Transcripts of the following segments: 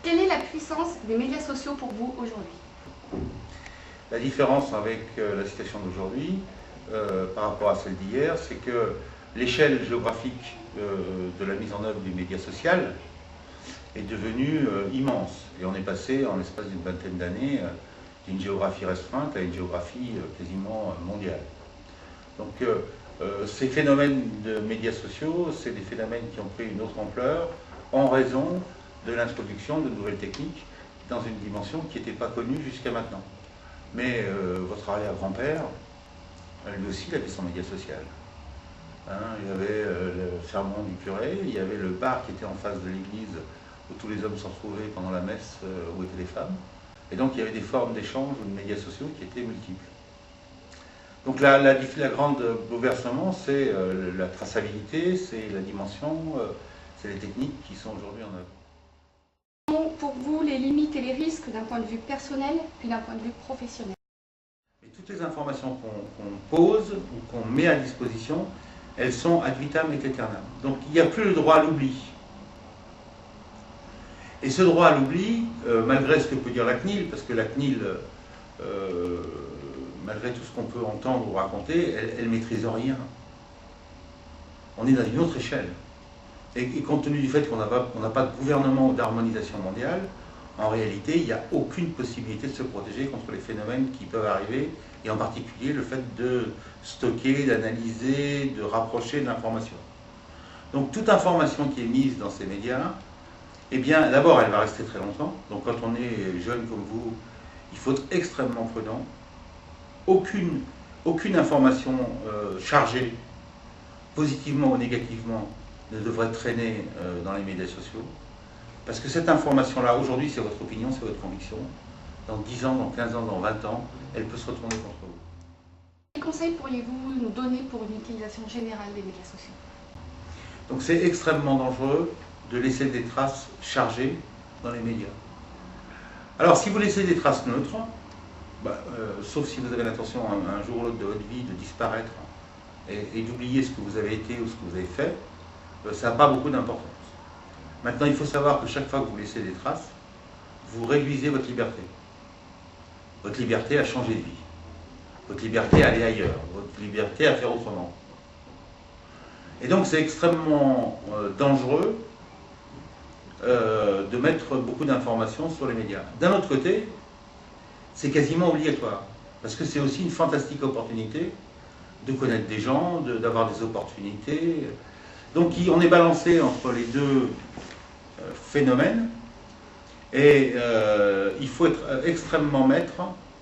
Quelle est la puissance des médias sociaux pour vous aujourd'hui? La différence avec la situation d'aujourd'hui par rapport à celle d'hier, c'est que l'échelle géographique de la mise en œuvre du média social est devenue immense. Et on est passé en l'espace d'une vingtaine d'années d'une géographie restreinte à une géographie quasiment mondiale. Donc ces phénomènes de médias sociaux, c'est des phénomènes qui ont pris une autre ampleur en raison de l'introduction de nouvelles techniques dans une dimension qui n'était pas connue jusqu'à maintenant. Mais votre arrière-grand-père, lui aussi, il avait son média social. Il y avait le sermon du curé, il y avait le bar qui était en face de l'église où tous les hommes se retrouvaient pendant la messe où étaient les femmes. Et donc il y avait des formes d'échange ou de médias sociaux qui étaient multiples. Donc la grande bouleversement, c'est la traçabilité, c'est la dimension, c'est les techniques qui sont aujourd'hui en œuvre. Pour vous, les limites et les risques d'un point de vue personnel puis d'un point de vue professionnel? Et toutes les informations qu'on pose ou qu'on met à disposition, elles sont ad vitam et aeternam. Donc il n'y a plus le droit à l'oubli. Et ce droit à l'oubli, malgré ce que peut dire la CNIL, parce que la CNIL, malgré tout ce qu'on peut entendre ou raconter, elle ne maîtrise rien. On est dans une autre échelle. Et compte tenu du fait qu'on n'a pas de gouvernement ou d'harmonisation mondiale, en réalité, il n'y a aucune possibilité de se protéger contre les phénomènes qui peuvent arriver, et en particulier le fait de stocker, d'analyser, de rapprocher de l'information. Donc toute information qui est mise dans ces médias, eh bien d'abord elle va rester très longtemps. Donc quand on est jeune comme vous, il faut être extrêmement prudent. Aucune information chargée, positivement ou négativement, ne devrait traîner dans les médias sociaux. Parce que cette information-là, aujourd'hui, c'est votre opinion, c'est votre conviction. Dans 10 ans, dans 15 ans, dans 20 ans, elle peut se retourner contre vous. Quels conseils pourriez-vous nous donner pour une utilisation générale des médias sociaux? Donc c'est extrêmement dangereux de laisser des traces chargées dans les médias. Alors si vous laissez des traces neutres, sauf si vous avez l'intention un jour ou l'autre de votre vie de disparaître et d'oublier ce que vous avez été ou ce que vous avez fait, ça n'a pas beaucoup d'importance. Maintenant, il faut savoir que chaque fois que vous laissez des traces, vous réduisez votre liberté. Votre liberté à changer de vie. Votre liberté à aller ailleurs. Votre liberté à faire autrement. Et donc, c'est extrêmement dangereux de mettre beaucoup d'informations sur les médias. D'un autre côté, c'est quasiment obligatoire. Parce que c'est aussi une fantastique opportunité de connaître des gens, d'avoir des opportunités. Donc on est balancé entre les deux phénomènes et il faut être extrêmement maître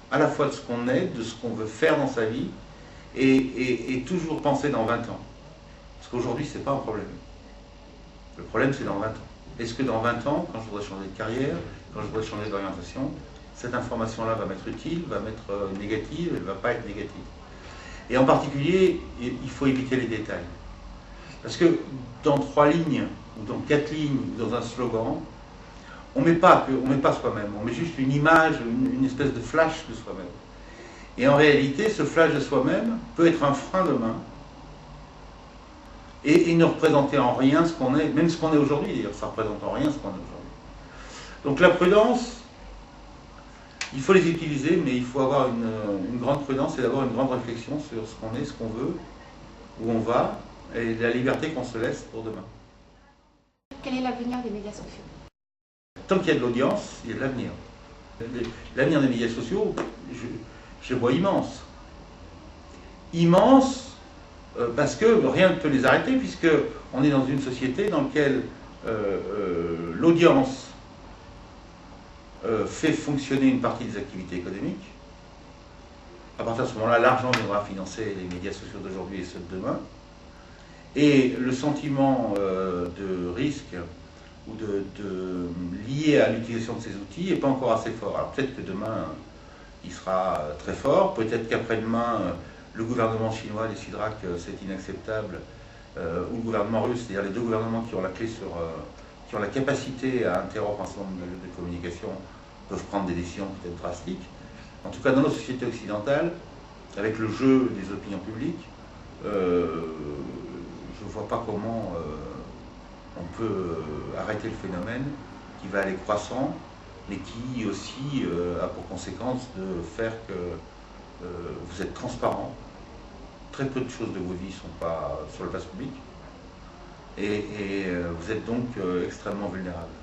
à la fois de ce qu'on est, de ce qu'on veut faire dans sa vie et toujours penser dans 20 ans. Parce qu'aujourd'hui, ce n'est pas un problème. Le problème, c'est dans 20 ans. Est-ce que dans 20 ans, quand je voudrais changer de carrière, quand je voudrais changer d'orientation, cette information-là va m'être utile, va m'être négative, elle ne va pas être négative. Et en particulier, il faut éviter les détails. Parce que dans 3 lignes, ou dans 4 lignes, ou dans un slogan, on ne met pas soi-même, on met juste une image, une espèce de flash de soi-même. Et en réalité, ce flash de soi-même peut être un frein demain, et ne représenter en rien ce qu'on est, même ce qu'on est aujourd'hui, d'ailleurs, ça ne représente en rien ce qu'on est aujourd'hui. Donc la prudence, il faut les utiliser, mais il faut avoir une grande prudence et d'avoir une grande réflexion sur ce qu'on est, ce qu'on veut, où on va, et la liberté qu'on se laisse pour demain. Quel est l'avenir des médias sociaux? Tant qu'il y a de l'audience, il y a de l'avenir. L'avenir des médias sociaux, je vois immense. Immense, parce que rien ne peut les arrêter, puisqu'on est dans une société dans laquelle l'audience fait fonctionner une partie des activités économiques. À partir de ce moment-là, l'argent viendra financer les médias sociaux d'aujourd'hui et ceux de demain. Et le sentiment de risque ou lié à l'utilisation de ces outils n'est pas encore assez fort. Alors peut-être que demain, il sera très fort, peut-être qu'après-demain, le gouvernement chinois décidera que c'est inacceptable, ou le gouvernement russe, c'est-à-dire les deux gouvernements qui ont la clé qui ont la capacité à interrompre un certain nombre de communications, peuvent prendre des décisions peut-être drastiques. En tout cas, dans nos sociétés occidentales, avec le jeu des opinions publiques, je ne vois pas comment on peut arrêter le phénomène qui va aller croissant, mais qui aussi a pour conséquence de faire que vous êtes transparent. Très peu de choses de vos vies ne sont pas sur le place public. Et vous êtes donc extrêmement vulnérable.